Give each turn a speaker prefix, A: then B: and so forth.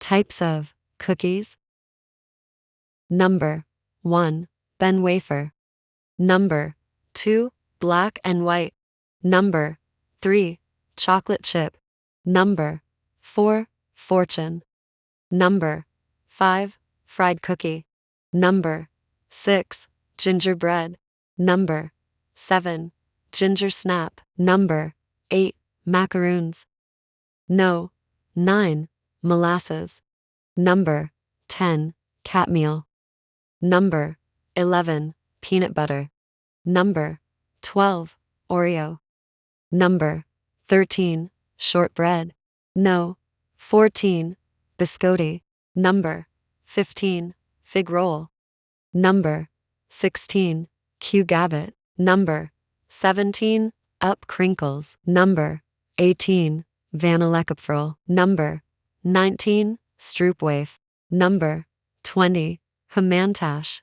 A: Types of cookies. Number 1. Ben wafer. Number 2. Black and white. Number 3. Chocolate chip. Number 4. Fortune. Number 5. Fried cookie. Number 6. Gingerbread. Number 7. Ginger snap. Number 8. Macaroons. No. 9. Molasses. Number 10. Cat meal. Number 11. Peanut butter. Number 12. Oreo. Number 13. Shortbread. No. 14. Biscotti. Number 15. Fig roll. Number 16. Q gabbit. Number 17. Up crinkles. Number 18. Vanillekapfel. Number 19. Stroopwafel. Number 20. Hamantash.